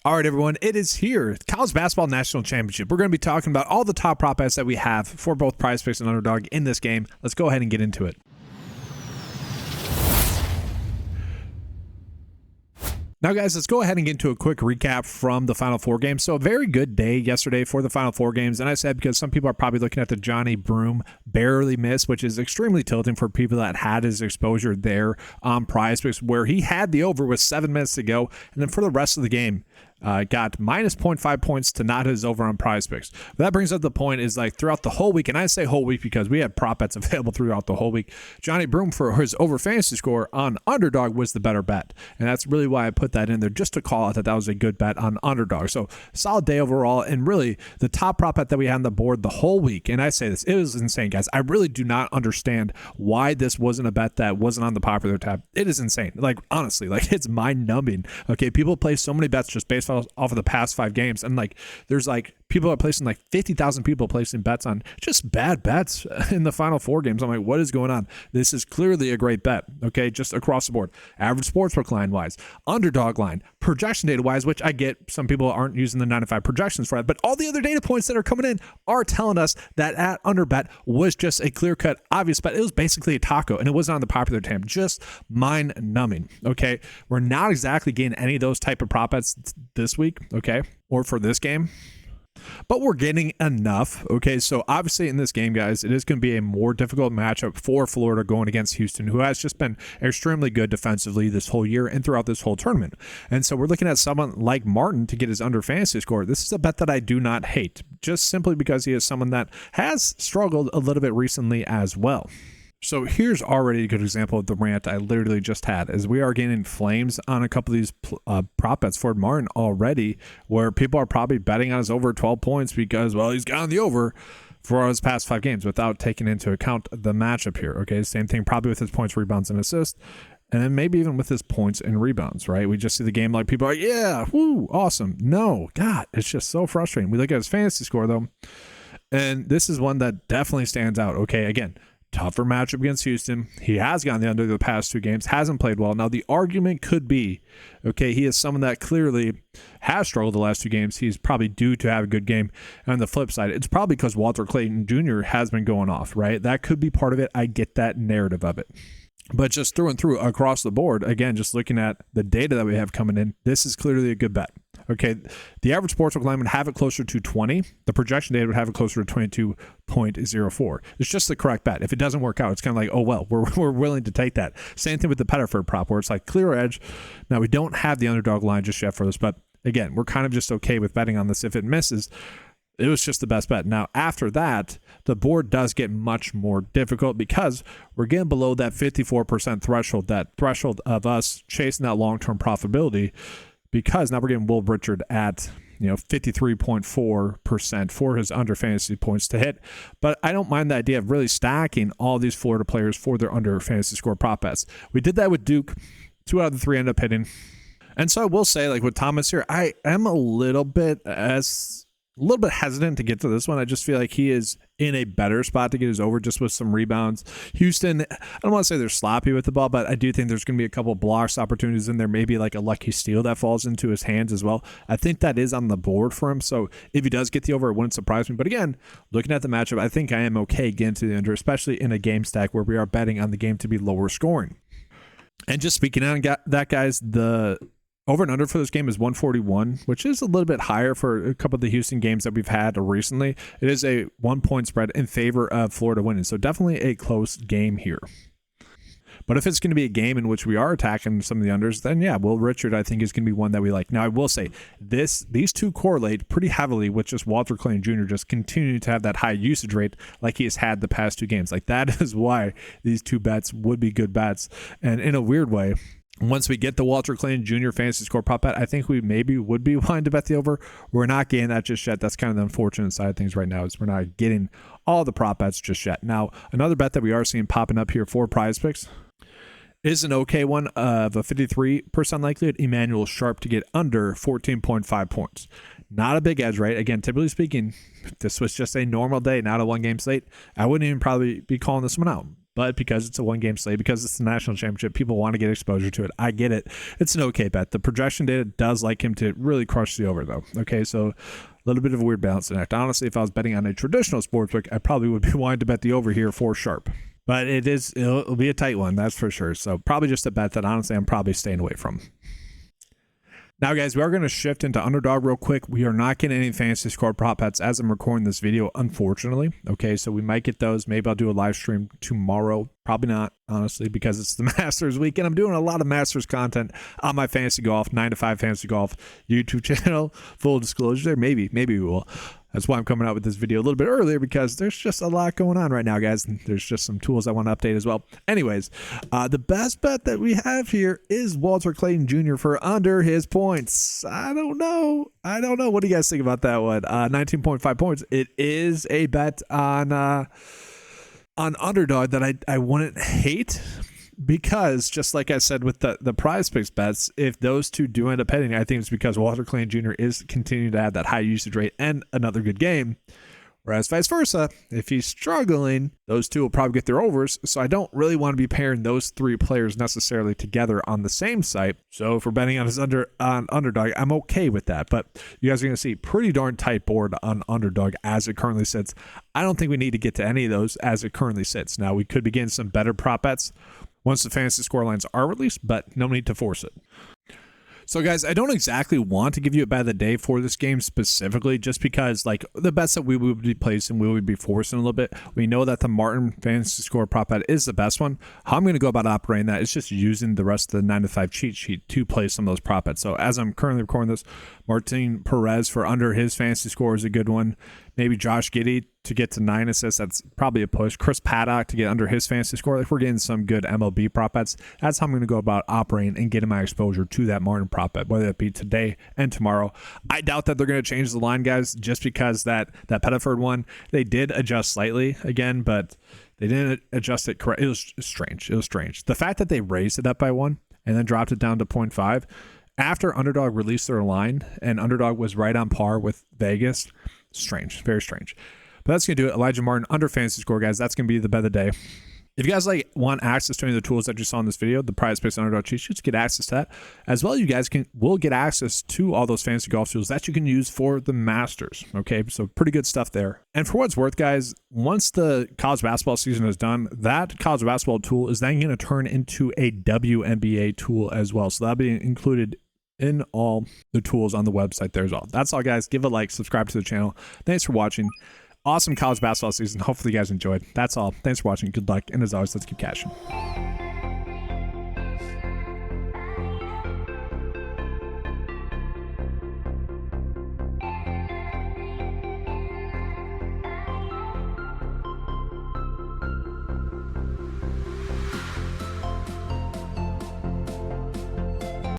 All right, everyone, it is here, College Basketball National Championship. We're going to be talking about all the top prop bets that we have for both PrizePicks and Underdog in this game. Let's go ahead and get into it. Now, guys, let's go ahead and get into a quick recap from the Final Four games. So a very good day yesterday for the Final Four games. And I said because some people are probably looking at the Johnny Broome barely miss, which is extremely tilting for people that had his exposure there on PrizePicks, where he had the over with 7 minutes to go. And then for the rest of the game, got minus 0.5 points to not his over on PrizePicks. But that brings up the point is like throughout the whole week, and I say whole week because we had prop bets available throughout the whole week. Johnny Broome for his over fantasy score on Underdog was the better bet. And that's really why I put that in there, just to call out that that was a good bet on Underdog. So solid day overall, and really the top prop bet that we had on the board the whole week. And I say this, it was insane, guys. I really do not understand why this wasn't a bet that wasn't on the popular tab. It is insane. Like, honestly, like it's mind numbing. Okay. People play so many bets just based off of the past 5 games, and like there's like people are placing like 50,000 people placing bets on just bad bets in the Final Four games. I'm like, what is going on? This is clearly a great bet. Okay, just across the board, average sportsbook line wise, underdog line, projection data wise, which I get some people aren't using the 9-to-5 projections for that, but all the other data points that are coming in are telling us that at underbet was just a clear cut obvious bet. It was basically a taco, and it wasn't on the popular tab. Just mind numbing. Okay, we're not exactly getting any of those type of prop bets this week, okay, or for this game, but we're getting enough. Okay, so obviously in this game, guys, it is going to be a more difficult matchup for Florida going against Houston, who has just been extremely good defensively this whole year and throughout this whole tournament. And so we're looking at someone like Martin to get his under fantasy score. This is a bet that I do not hate, just simply because he is someone that has struggled a little bit recently as well. So here's already a good example of the rant I literally just had, as we are getting flames on a couple of these prop bets for Martin already, where people are probably betting on his over 12 points because, well, he's gotten the over for his past 5 games without taking into account the matchup here. Okay, same thing probably with his points, rebounds, and assists, and then maybe even with his points and rebounds, right? We just see the game like people are like, yeah, woo, awesome. No, God, it's just so frustrating. We look at his fantasy score, though, and this is one that definitely stands out. Okay, again, tougher matchup against Houston. He has gotten the under the past 2 games, hasn't played well. Now, the argument could be, okay, he is someone that clearly has struggled the last 2 games. He's probably due to have a good game. And on the flip side, it's probably because Walter Clayton Jr. has been going off, right? That could be part of it. I get that narrative of it. But just through and through across the board, again, just looking at the data that we have coming in, this is clearly a good bet. Okay, the average sportsbook line would have it closer to 20. The projection data would have it closer to 22.04. It's just the correct bet. If it doesn't work out, it's kind of like, oh, well, we're willing to take that. Same thing with the Pettiford prop, where it's like clear edge. Now, we don't have the underdog line just yet for this, but again, we're kind of just okay with betting on this. If it misses, it was just the best bet. Now, after that, the board does get much more difficult because we're getting below that 54% threshold, that threshold of us chasing that long-term profitability, because now we're getting Will Richard at 53.4% for his under fantasy points to hit. But I don't mind the idea of really stacking all these Florida players for their under fantasy score prop bets. We did that with Duke. 2 out of the 3 ended up hitting. And so I will say, like with Thomas here, I am a little bit hesitant to get to this one. I just feel like he is in a better spot to get his over just with some rebounds. Houston, I don't want to say they're sloppy with the ball, but I do think there's going to be a couple of blocks opportunities in there, maybe like a lucky steal that falls into his hands as well. I think that is on the board for him. So if he does get the over, it wouldn't surprise me. But again, looking at the matchup, I think I am okay getting to the under, especially in a game stack where we are betting on the game to be lower scoring. And just speaking on that, guys, the over and under for this game is 141, which is a little bit higher for a couple of the Houston games that we've had recently. It is a 1-point spread in favor of Florida winning, so definitely a close game here. But if it's going to be a game in which we are attacking some of the unders, then yeah, Will Richard, I think, is going to be one that we like. Now, I will say these two correlate pretty heavily with just Walter Clayton Jr. just continuing to have that high usage rate like he has had the past 2 games. Like, that is why these 2 bets would be good bets. And in a weird way, once we get the Walter Clayton Jr. fantasy score prop bet, I think we maybe would be willing to bet the over. We're not getting that just yet. That's kind of the unfortunate side of things right now, is we're not getting all the prop bets just yet. Now, another bet that we are seeing popping up here for PrizePicks is an okay one of a 53% likelihood, Emmanuel Sharp to get under 14.5 points. Not a big edge, right? Again, typically speaking, if this was just a normal day, not a 1-game slate, I wouldn't even probably be calling this one out. but because it's a one-game slate, because it's the national championship, people want to get exposure to it. I get it. It's an okay bet. The projection data does like him to really crush the over, though. Okay, so a little bit of a weird balancing act. Honestly, if I was betting on a traditional sportsbook, I probably would be wanting to bet the over here for sharp. But it'll be a tight one, that's for sure. So probably just a bet that honestly I'm probably staying away from. Now, guys, we are going to shift into underdog real quick. We are not getting any fantasy score prop bets as I'm recording this video, unfortunately. Okay, so we might get those. Maybe I'll do a live stream tomorrow. Probably not, honestly, because it's the Masters week, and I'm doing a lot of Masters content on my Fantasy Golf, 9 to 5 Fantasy Golf YouTube channel. Full disclosure there. Maybe we will. That's why I'm coming out with this video a little bit earlier, because there's just a lot going on right now, guys. There's just some tools I want to update as well. Anyways, the best bet that we have here is Walter Clayton Jr. for under his points. I don't know. What do you guys think about that one? 19.5 points. It is a bet on underdog that I wouldn't hate, because just like I said with the prize picks bets, if those two do end up hitting, I think it's because Walter Clayton Jr. is continuing to have that high usage rate and another good game. Whereas vice versa, if he's struggling, those two will probably get their overs. So I don't really want to be pairing those three players necessarily together on the same site. So if we're betting on his underdog, I'm okay with that. But you guys are going to see pretty darn tight board on underdog as it currently sits. I don't think we need to get to any of those as it currently sits. Now, we could begin some better prop bets once the fantasy score lines are released, but no need to force it. So guys, I don't exactly want to give you a bet of the day for this game specifically, just because like the bets that we would be placing, we would be forcing a little bit. We know that the Martin fantasy score prop bet is the best one. How I'm going to go about operating that is just using the rest of the 9 to 5 cheat sheet to play some of those prop bets. So as I'm currently recording this, Martin Perez for under his fantasy score is a good one. Maybe Josh Giddey to get to 9 assists. That's probably a push. Chris Paddock to get under his fantasy score. Like, we're getting some good MLB prop bets. That's how I'm going to go about operating and getting my exposure to that Martin prop bet, whether it be today and tomorrow. I doubt that they're going to change the line, guys, just because that Pettiford one, they did adjust slightly again, but they didn't adjust it correct. It was strange. The fact that they raised it up by 1 and then dropped it down to 0.5 after Underdog released their line and Underdog was right on par with Vegas, strange, very strange. But that's going to do it. Elijah Martin under fantasy score, guys. That's going to be the bet of the day. If you guys want access to any of the tools that you saw in this video, the PrizePicks and Underdog cheat sheets, get access to that. As well, you guys will get access to all those fantasy golf tools that you can use for the Masters. Okay, so pretty good stuff there. And for what's worth, guys, once the college basketball season is done, that college basketball tool is then going to turn into a WNBA tool as well. So that'll be included in all the tools on the website there as well. That's all, guys. Give a like, subscribe to the channel. Thanks for watching. Awesome college basketball season. Hopefully you guys enjoyed. That's all. Thanks for watching. Good luck. And as always, let's keep cashing.